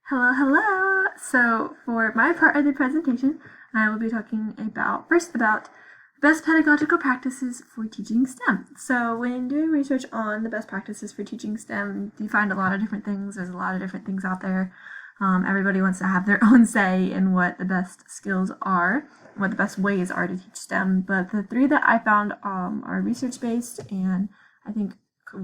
Hello, hello! So, for my part of the presentation, I will be talking about best pedagogical practices for teaching STEM. So, when doing research on the best practices for teaching STEM, you find a lot of different things. There's a lot of different things out there. Everybody wants to have their own say in what the best skills are, what the best ways are to teach STEM. But the three that I found are research based and I think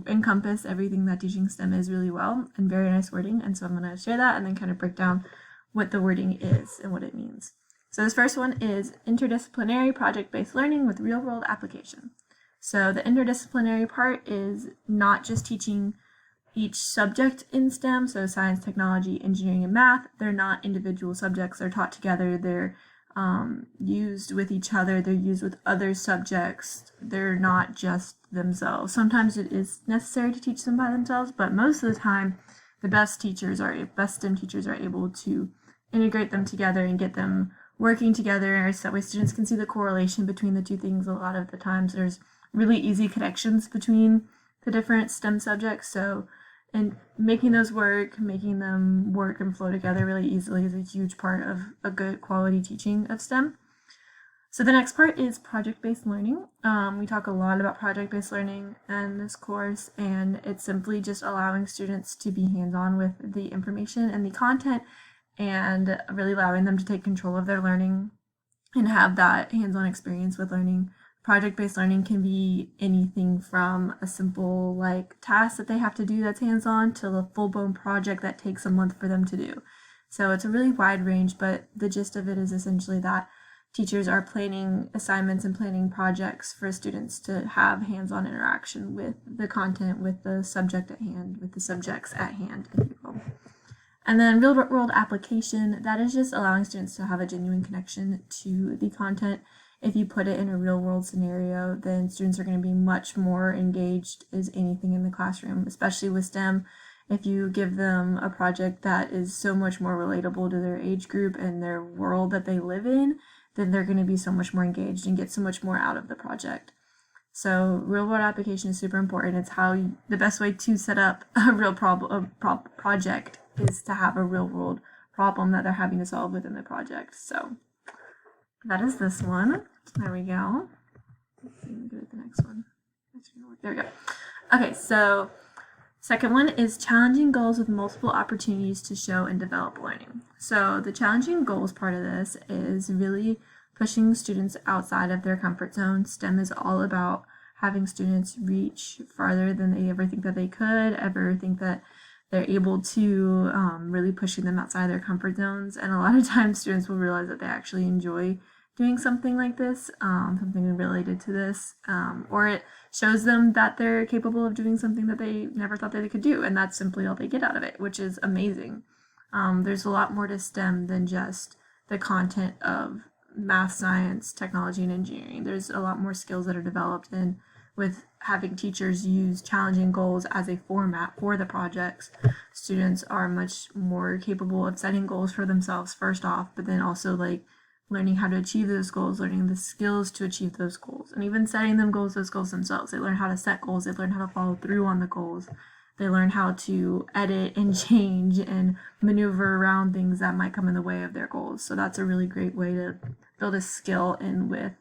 encompass everything that teaching STEM is really well and very nice wording. And so I'm going to share that and then kind of break down what the wording is and what it means. So this first one is interdisciplinary project-based learning with real-world application. So the interdisciplinary part is not just teaching each subject in STEM, so science, technology, engineering, and math. They're not individual subjects. They're taught together. They're used with each other. They're used with other subjects. They're not just themselves. Sometimes it is necessary to teach them by themselves, but most of the time, the best STEM teachers are able to integrate them together and get them working together so that way students can see the correlation between the two things. A lot of the times there's really easy connections between the different STEM subjects, so and making them work and flow together really easily is a huge part of a good quality teaching of STEM. So the next part is project-based learning. We talk a lot about project-based learning in this course, and it's simply just allowing students to be hands-on with the information and the content and really allowing them to take control of their learning and have that hands-on experience with learning. Project-based learning can be anything from a simple task that they have to do that's hands-on to a full-blown project that takes a month for them to do. So it's a really wide range, but the gist of it is essentially that teachers are planning assignments and planning projects for students to have hands-on interaction with the content, with the subject at hand, with the subjects at hand, if you will. And then real-world application, that is just allowing students to have a genuine connection to the content. If you put it in a real-world scenario, then students are going to be much more engaged as anything in the classroom, especially with STEM. If you give them a project that is so much more relatable to their age group and their world that they live in, then they're going to be so much more engaged and get so much more out of the project. So real-world application is super important. It's the best way to set up a real project is to have a real-world problem that they're having to solve within the project. So that is this one. There we go. Let's see, go to the next one. There we go. Okay, so second one is challenging goals with multiple opportunities to show and develop learning. So the challenging goals part of this is really pushing students outside of their comfort zone. STEM is all about having students reach farther than they ever think that they could, ever think that they're able to, really pushing them outside their comfort zones. And a lot of times students will realize that they actually enjoy doing something like this, something related to this, or it shows them that they're capable of doing something that they never thought that they could do, and that's simply all they get out of it, which is amazing. There's a lot more to STEM than just the content of math, science, technology, and engineering. There's a lot more skills that are developed, and with having teachers use challenging goals as a format for the projects, students are much more capable of setting goals for themselves first off, but then also learning how to achieve those goals, learning the skills to achieve those goals, and even setting those goals themselves. They learn how to set goals, they learn how to follow through on the goals, they learn how to edit and change and maneuver around things that might come in the way of their goals. So that's a really great way to build a skill in with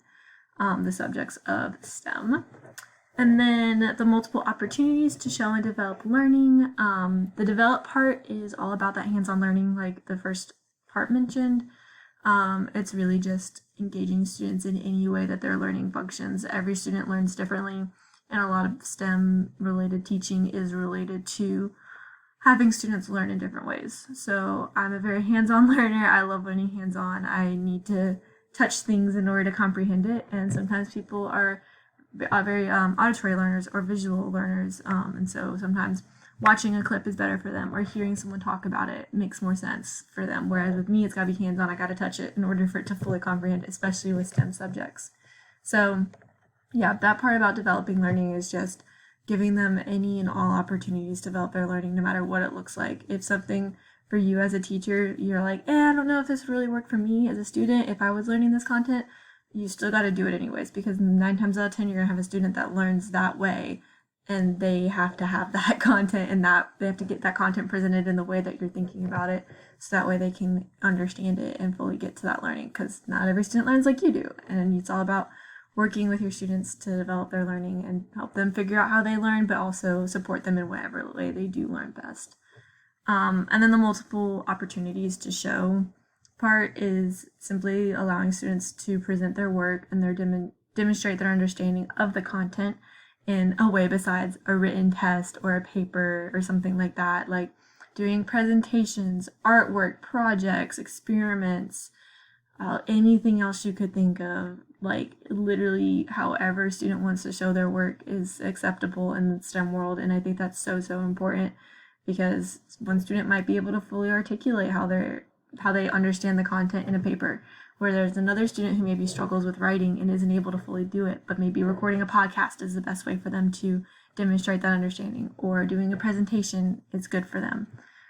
the subjects of STEM. And then the multiple opportunities to show and develop learning. The develop part is all about that hands-on learning, like the first part mentioned. It's really just engaging students in any way that their learning functions. Every student learns differently, and a lot of STEM related teaching is related to having students learn in different ways. So I'm a very hands-on learner. I love learning hands-on. I need to touch things in order to comprehend it, and sometimes people are very auditory learners or visual learners, and so sometimes watching a clip is better for them, or hearing someone talk about it makes more sense for them. Whereas with me, it's got to be hands-on. I got to touch it in order for it to fully comprehend, especially with STEM subjects. So yeah, that part about developing learning is just giving them any and all opportunities to develop their learning, no matter what it looks like. If something for you as a teacher, you're like, I don't know if this really worked for me as a student, if I was learning this content, you still got to do it anyways, because 9 times out of 10, you're going to have a student that learns that way and they have to have that content, and that they have to get that content presented in the way that you're thinking about it, so that way they can understand it and fully get to that learning, because not every student learns like you do, and it's all about working with your students to develop their learning and help them figure out how they learn, but also support them in whatever way they do learn best. And then the multiple opportunities to show part is simply allowing students to present their work and demonstrate their understanding of the content in a way besides a written test or a paper or something like that, like doing presentations, artwork, projects, experiments, anything else you could think of. Like literally however a student wants to show their work is acceptable in the STEM world, and I think that's so important, because one student might be able to fully articulate how they understand the content in a paper, where there's another student who maybe struggles with writing and isn't able to fully do it, but maybe recording a podcast is the best way for them to demonstrate that understanding, or doing a presentation is good for them.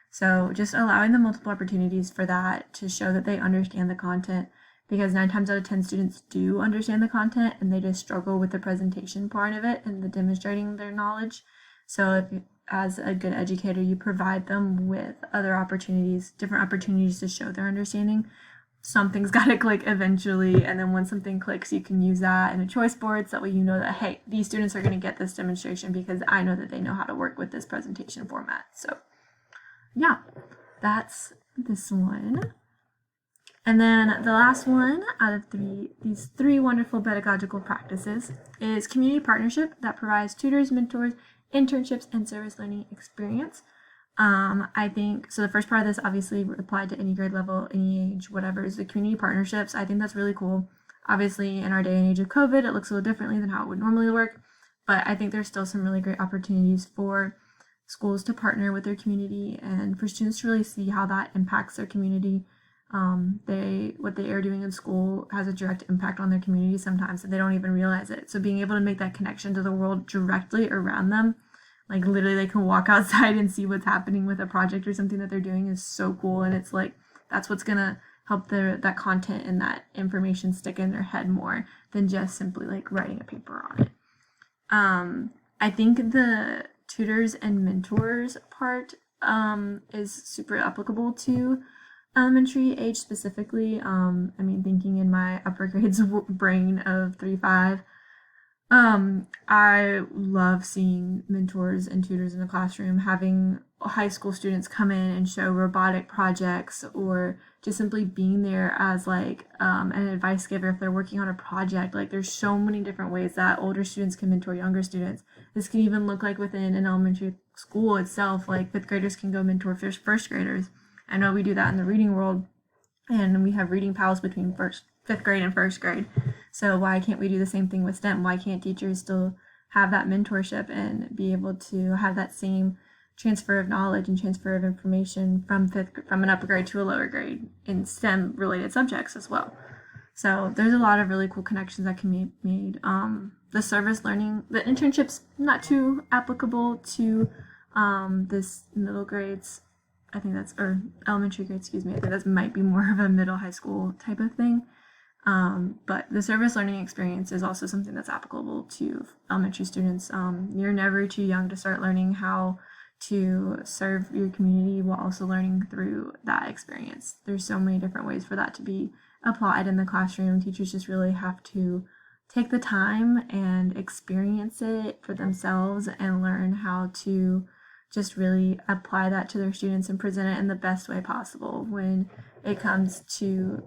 So just allowing them multiple opportunities for that to show that they understand the content, because 9 times out of 10 students do understand the content and they just struggle with the presentation part of it and the demonstrating their knowledge. So if as a good educator you provide them with other opportunities, different opportunities to show their understanding, something's got to click eventually, and then when something clicks you can use that in a choice board, so that way you know that, hey, these students are going to get this demonstration because I know that they know how to work with this presentation format. So yeah, that's this one. And then the last one out of these three wonderful pedagogical practices is community partnership that provides tutors, mentors, internships, and service learning experience. I think, so the first part of this obviously applied to any grade level, any age, whatever, is the community partnerships. I think that's really cool. Obviously, in our day and age of COVID, it looks a little differently than how it would normally work, but I think there's still some really great opportunities for schools to partner with their community and for students to really see how that impacts their community. What they are doing in school has a direct impact on their community sometimes, and they don't even realize it. So being able to make that connection to the world directly around them, like literally they can walk outside and see what's happening with a project or something that they're doing, is so cool. And it's like, that's what's gonna help that content and that information stick in their head more than just simply like writing a paper on it. I think the tutors and mentors part is super applicable to elementary age specifically. I mean, thinking in my upper grades brain of 3-5, I love seeing mentors and tutors in the classroom, having high school students come in and show robotic projects, or just simply being there as like an advice giver if they're working on a project. Like there's so many different ways that older students can mentor younger students. This can even look like within an elementary school itself, like 5th graders can go mentor first graders. I know we do that in the reading world, and we have reading pals between 5th grade and 1st grade. So why can't we do the same thing with STEM? Why can't teachers still have that mentorship and be able to have that same transfer of knowledge and transfer of information from an upper grade to a lower grade in STEM related subjects as well? So there's a lot of really cool connections that can be made. The service learning, the internships, not too applicable to this middle grades. I think that's, or elementary grade, excuse me. I think that might be more of a middle high school type of thing. But the service learning experience is also something that's applicable to elementary students. You're never too young to start learning how to serve your community while also learning through that experience. There's so many different ways for that to be applied in the classroom. Teachers just really have to take the time and experience it for themselves and learn how to just really apply that to their students and present it in the best way possible. When it comes to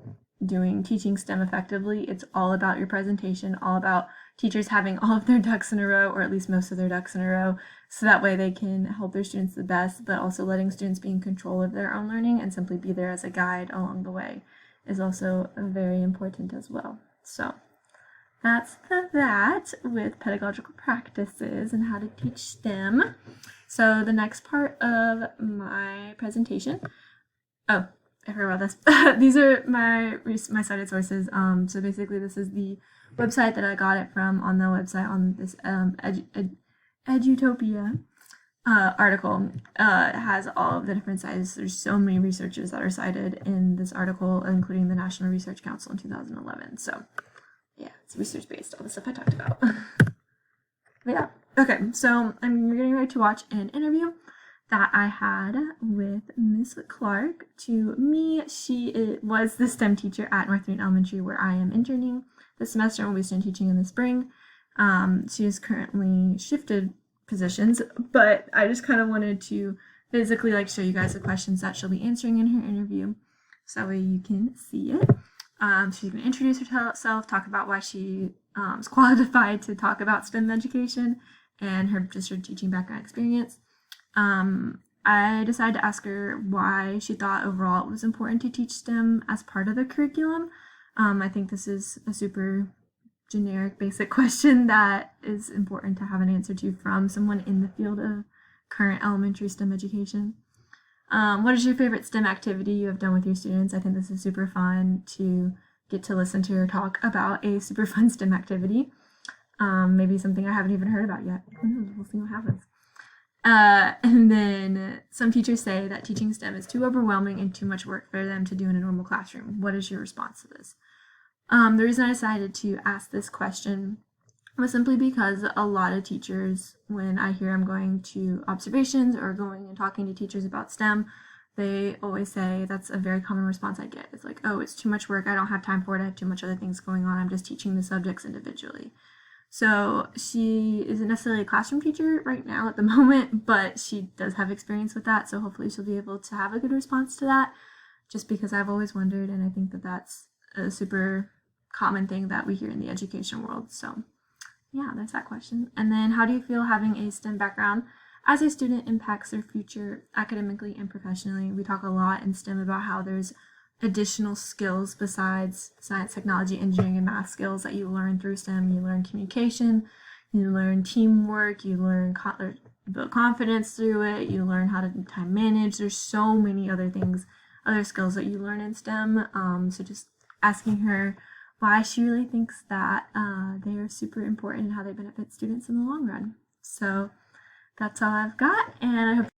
teaching STEM effectively, it's all about your presentation, all about teachers having all of their ducks in a row, or at least most of their ducks in a row, so that way they can help their students the best, but also letting students be in control of their own learning and simply be there as a guide along the way is also very important as well. So that's that with pedagogical practices and how to teach STEM. So the next part of my presentation, I forgot about this. These are my cited sources. So basically this is the website that I got it from, on the website on this Edutopia article. It has all of the different sites. There's so many researchers that are cited in this article, including the National Research Council in 2011. So yeah, it's research based, all the stuff I talked about. But yeah, Okay, so I'm getting ready to watch an interview that I had with Miss Clark. To me, she was the STEM teacher at North Green Elementary where I am interning this semester and will be STEM teaching in the spring. She has currently shifted positions, but I just kind of wanted to physically show you guys the questions that she'll be answering in her interview, so that way you can see it. She's going to introduce herself, talk about why she is qualified to talk about STEM education, and her teaching background experience. I decided to ask her why she thought overall it was important to teach STEM as part of the curriculum. I think this is a super generic, basic question that is important to have an answer to from someone in the field of current elementary STEM education. What is your favorite STEM activity you have done with your students? I think this is super fun to get to listen to her talk about a super fun STEM activity. Maybe something I haven't even heard about yet. We'll see what happens. And then some teachers say that teaching STEM is too overwhelming and too much work for them to do in a normal classroom. What is your response to this? The reason I decided to ask this question was simply because a lot of teachers, when I hear I'm going to observations or going and talking to teachers about STEM, they always say, that's a very common response I get. It's like, oh, it's too much work. I don't have time for it. I have too much other things going on. I'm just teaching the subjects individually. So she isn't necessarily a classroom teacher right now at the moment, but she does have experience with that. So hopefully she'll be able to have a good response to that, just because I've always wondered, and I think that that's a super common thing that we hear in the education world. So yeah, that's that question. And then, how do you feel having a STEM background as a student impacts their future academically and professionally? We talk a lot in STEM about how there's additional skills besides science, technology, engineering, and math skills that you learn through STEM. You learn communication, you learn teamwork, you learn build confidence through it, you learn how to time manage. There's so many other things, other skills that you learn in STEM. So just asking her why she really thinks that they are super important and how they benefit students in the long run. So that's all I've got, and I hope